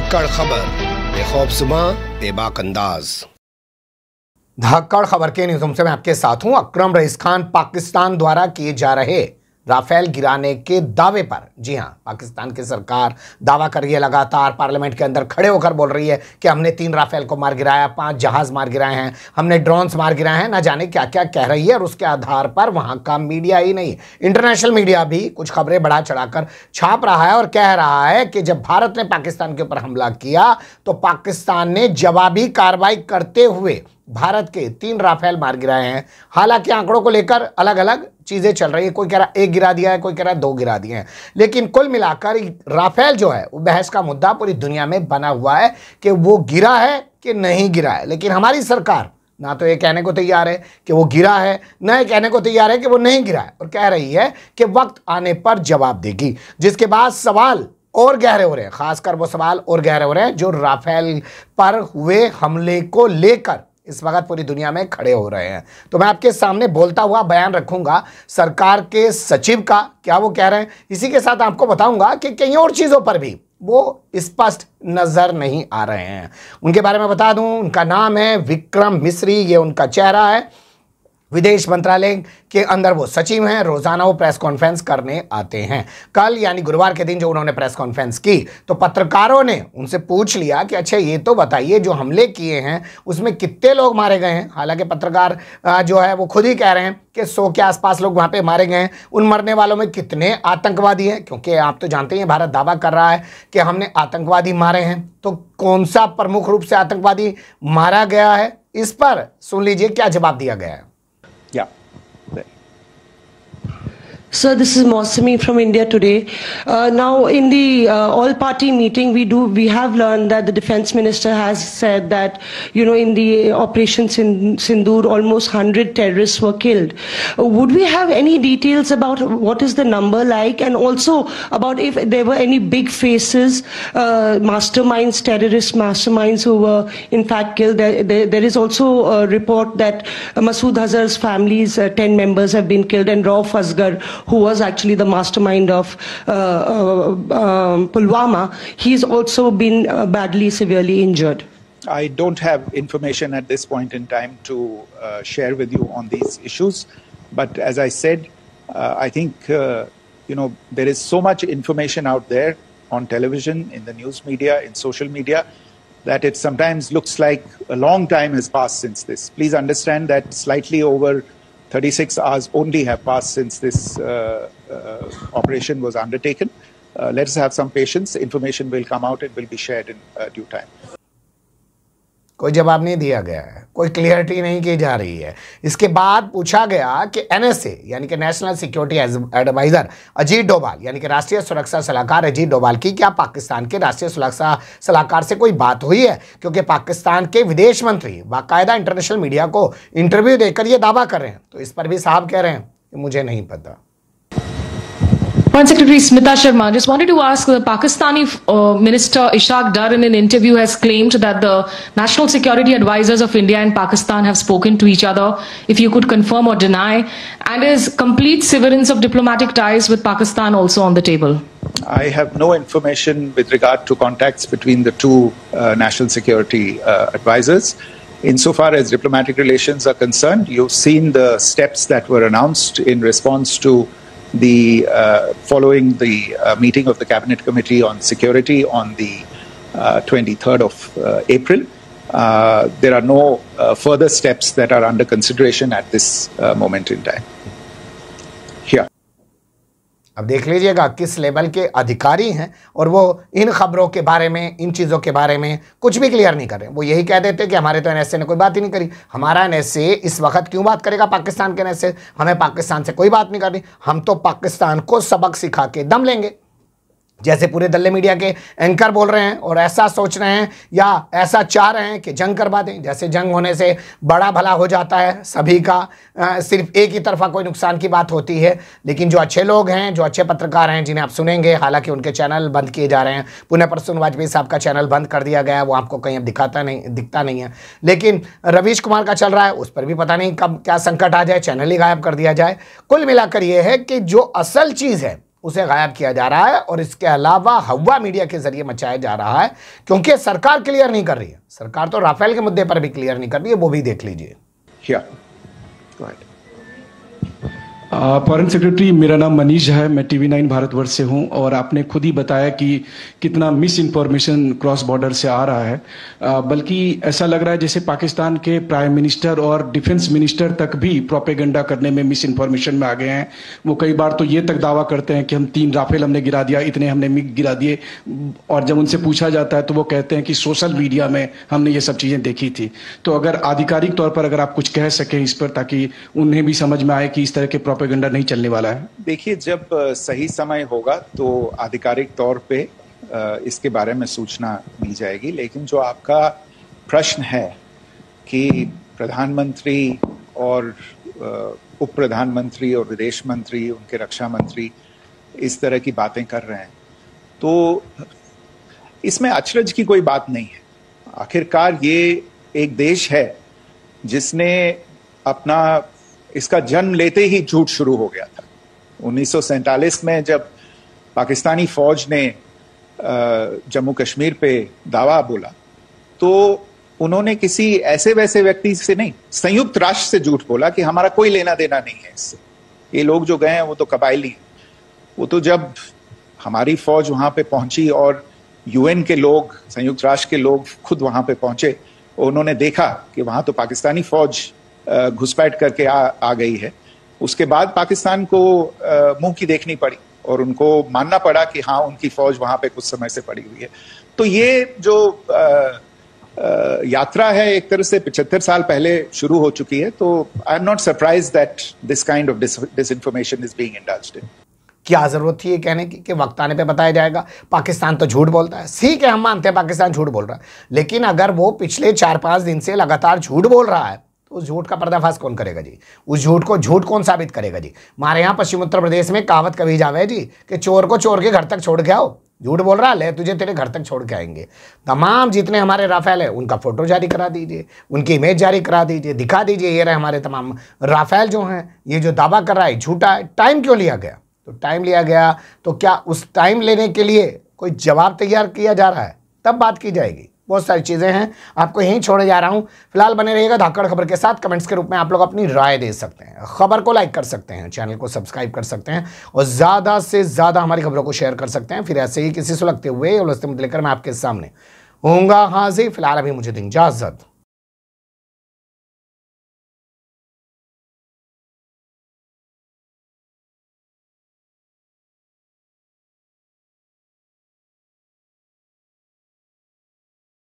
धाकड़ खबर, बेखौफ सुबह, बेबाक अंदाज। धाकड़ खबर के न्यूज़ से मैं आपके साथ हूं। अकरम रईस खान पाकिस्तान द्वारा किए जा रहे राफेल गिराने के दावे पर, जी हां, पाकिस्तान की सरकार दावा कर रही है, लगातार पार्लियामेंट के अंदर खड़े होकर बोल रही है कि हमने 3 राफेल को मार गिराया, 5 जहाज मार गिराए हैं, हमने ड्रोन्स मार गिराए हैं, ना जाने क्या क्या कह रही है। और उसके आधार पर वहां का मीडिया ही नहीं, इंटरनेशनल मीडिया भी कुछ खबरें बढ़ा चढ़ाकर छाप रहा है और कह रहा है कि जब भारत ने पाकिस्तान के ऊपर हमला किया तो पाकिस्तान ने जवाबी कार्रवाई करते हुए भारत के 3 राफेल मार गिराए हैं। हालांकि आंकड़ों को लेकर अलग अलग चीजें चल रही है, कोई कह रहा है 1 गिरा दिया है, कोई कह रहा है 2 गिरा दिए हैं, लेकिन कुल मिलाकर राफेल जो है वो बहस का मुद्दा पूरी दुनिया में बना हुआ है कि वो गिरा है कि नहीं गिरा है। लेकिन हमारी सरकार ना तो ये कहने को तैयार है कि वो गिरा है, ना ये कहने को तैयार है कि वो नहीं गिरा है, और कह रही है कि वक्त आने पर जवाब देगी। जिसके बाद सवाल और गहरे हो रहे हैं, खासकर वो सवाल और गहरे हो रहे हैं जो राफेल पर हुए हमले को लेकर इस वक्त पूरी दुनिया में खड़े हो रहे हैं। तो मैं आपके सामने बोलता हुआ बयान रखूंगा सरकार के सचिव का, क्या वो कह रहे हैं। इसी के साथ आपको बताऊंगा कि कई और चीजों पर भी वो स्पष्ट नजर नहीं आ रहे हैं। उनके बारे में बता दूं, उनका नाम है विक्रम मिस्री, ये उनका चेहरा है। विदेश मंत्रालय के अंदर वो सचिव हैं। रोजाना वो प्रेस कॉन्फ्रेंस करने आते हैं। कल यानी गुरुवार के दिन जो उन्होंने प्रेस कॉन्फ्रेंस की तो पत्रकारों ने उनसे पूछ लिया कि अच्छा ये तो बताइए जो हमले किए हैं उसमें कितने लोग मारे गए हैं। हालांकि पत्रकार जो है वो खुद ही कह रहे हैं कि 100 के आसपास लोग वहां पे मारे गए हैं। उन मरने वालों में कितने आतंकवादी हैं, क्योंकि आप तो जानते हैं भारत दावा कर रहा है कि हमने आतंकवादी मारे हैं, तो कौन सा प्रमुख रूप से आतंकवादी मारा गया है, इस पर सुन लीजिए क्या जवाब दिया गया है। Yeah. Sir, this is Mosami from India Today. Now, in the all-party meeting, we have learned that the defense minister has said that, in the Operation Sindoor, almost 100 terrorists were killed. Would we have any details about what is the number like, and also about if there were any big faces, masterminds, terrorist masterminds who were in fact killed? There is also a report that Masood Azhar's family's 10 members have been killed, and Rauf Asghar, who was actually the mastermind of Pulwama, he's also been badly, severely injured. I don't have information at this point in time to share with you on these issues. But as I said, I think, there is so much information out there on television, in the news media, in social media, that it sometimes looks like a long time has passed since this. Please understand that slightly over 36 hours only have passed since this operation was undertaken. Let us have some patience. Information will come out. It will be shared in due time. कोई जवाब नहीं दिया गया है, कोई clarity नहीं की जा रही है। इसके बाद पूछा गया कि NSA यानी कि national security advisor Ajit Doval यानी कि राष्ट्रीय सुरक्षा सलाहकार अजीत डोभाल की क्या पाकिस्तान के राष्ट्रीय सुरक्षा सलाहकार से कोई बात हुई है, क्योंकि पाकिस्तान के विदेश मंत्री बाकायदा इंटरनेशनल मीडिया को इंटरव्यू देकर ये दावा कर रहे हैं। तो इस पर भी साहब कह रहे हैं कि मुझे नहीं पता। Foreign Secretary Smita Sharma, just wanted to ask, the Pakistani Minister Ishaq Dar in an interview has claimed that the national security advisors of India and Pakistan have spoken to each other. If you could confirm or deny, and is complete severance of diplomatic ties with Pakistan also on the table? I have no information with regard to contacts between the two national security advisors. Insofar as diplomatic relations are concerned, you've seen the steps that were announced in response to the following the meeting of the Cabinet Committee on Security on the 23rd of April. There are no further steps that are under consideration at this moment in time. Here. अब देख लीजिएगा किस level के अधिकारी हैं और वो इन खबरों के बारे में, इन चीज़ों के बारे में कुछ भी क्लियर नहीं कर रहे। वो यही कह देते कि हमारे तो NSA ने कोई बात ही नहीं करी। हमारा NSA इस वक्त क्यों बात करेगा पाकिस्तान के NSA? हमें पाकिस्तान से कोई बात नहीं करनी, हम तो पाकिस्तान को सबक सिखा के दम लेंगे, जैसे पूरे दल्ले मीडिया के एंकर बोल रहे हैं और ऐसा सोच रहे हैं या ऐसा चाह रहे हैं कि जंग करवा दें। जैसे जंग होने से बड़ा भला हो जाता है सभी का, सिर्फ एक ही तरफा कोई नुकसान की बात होती है। लेकिन जो अच्छे लोग हैं, जो अच्छे पत्रकार हैं, जिन्हें आप सुनेंगे, हालांकि उनके चैनल बंद किए जा रहे हैं। पुनः प्रसून वाजपेयी साहब का चैनल बंद कर दिया गया है, वो आपको कहीं अब दिखता नहीं है। लेकिन रवीश कुमार का चल रहा है, उस पर भी पता नहीं कब क्या संकट आ जाए, चैनल ही गायब कर दिया जाए। कुल मिलाकर ये है कि जो असल चीज़ है उसे गायब किया जा रहा है और इसके अलावा हवा मीडिया के जरिए मचाया जा रहा है, क्योंकि सरकार क्लियर नहीं कर रही है। सरकार तो राफेल के मुद्दे पर भी क्लियर नहीं कर रही है, वो भी देख लीजिए। फॉरेन सेक्रेटरी, मेरा नाम मनीष है, मैं TV9 भारतवर्ष से हूं और आपने खुद ही बताया कि कितना मिस इन्फॉर्मेशन क्रॉस बॉर्डर से आ रहा है। बल्कि ऐसा लग रहा है जैसे पाकिस्तान के प्राइम मिनिस्टर और डिफेंस मिनिस्टर तक भी प्रोपेगेंडा करने में मिस इन्फॉर्मेशन में आ गए हैं। वो कई बार तो ये तक दावा करते हैं कि हम 3 राफेल हमने गिरा दिया, इतने हमने मिग गिरा दिए, और जब उनसे पूछा जाता है तो वो कहते हैं कि सोशल मीडिया में हमने ये सब चीजें देखी थी। तो अगर आधिकारिक तौर पर अगर आप कुछ कह सकें इस पर, ताकि उन्हें भी समझ में आए कि इस तरह के प्रोपेगेंडा नहीं चलने वाला है। देखिए, जब सही समय होगा तो आधिकारिक तौर पे इसके बारे में सूचना दी जाएगी। लेकिन जो आपका प्रश्न है कि प्रधानमंत्री और उप प्रधानमंत्री और विदेश मंत्री, उनके रक्षा मंत्री इस तरह की बातें कर रहे हैं, तो इसमें अचरज की कोई बात नहीं है। आखिरकार ये एक देश है जिसने अपना इसका जन्म लेते ही झूठ शुरू हो गया था। 1947 में जब पाकिस्तानी फौज ने जम्मू कश्मीर पे दावा बोला, तो उन्होंने किसी ऐसे वैसे व्यक्ति से नहीं, संयुक्त राष्ट्र से झूठ बोला कि हमारा कोई लेना देना नहीं है इससे। ये लोग जो गए हैं वो तो कबायली हैं। वो तो जब हमारी फौज वहां पे पहुंची और UN के लोग, संयुक्त राष्ट्र के लोग खुद वहां पे पहुंचे, उन्होंने देखा कि वहां तो पाकिस्तानी फौज घुसपैठ करके आ गई है, उसके बाद पाकिस्तान को मुंह की देखनी पड़ी और उनको मानना पड़ा कि हाँ, उनकी फौज वहां पे कुछ समय से पड़ी हुई है। तो ये जो यात्रा है एक तरह से 75 साल पहले शुरू हो चुकी है। तो I am not surprised that this kind of disinformation is being indulged in. क्या जरूरत थी ये कहने की कि वक्त आने पे बताया जाएगा? पाकिस्तान तो झूठ बोलता है, ठीक है, हम मानते हैं पाकिस्तान झूठ बोल रहा है, लेकिन अगर वो पिछले 4-5 दिन से लगातार झूठ बोल रहा है तो उस झूठ का पर्दाफाश कौन करेगा जी? उस झूठ को झूठ कौन साबित करेगा जी? हमारे यहाँ पश्चिम उत्तर प्रदेश में कहावत कभी जावे जी कि चोर को चोर के घर तक छोड़ के आओ। झूठ बोल रहा है, ले तुझे तेरे घर तक छोड़ के आएंगे। तमाम जितने हमारे राफेल है उनका फोटो जारी करा दीजिए, उनकी इमेज जारी करा दीजिए, दिखा दीजिए ये रहे हमारे तमाम राफेल जो हैं। ये जो दावा कर रहा है झूठा है। टाइम क्यों लिया गया? तो टाइम लिया गया तो क्या उस टाइम लेने के लिए कोई जवाब तैयार किया जा रहा है? तब बात की जाएगी। बहुत सारी चीज़ें हैं, आपको यहीं छोड़े जा रहा हूं। फिलहाल बने रहिएगा धाकड़ खबर के साथ। कमेंट्स के रूप में आप लोग अपनी राय दे सकते हैं, खबर को लाइक कर सकते हैं, चैनल को सब्सक्राइब कर सकते हैं और ज़्यादा से ज़्यादा हमारी खबरों को शेयर कर सकते हैं। फिर ऐसे ही किसी सुलगते हुए उलझते मुद्दे लेकर मैं आपके सामने होऊंगा हाजिर। फिलहाल अभी मुझे दें इजाज़त।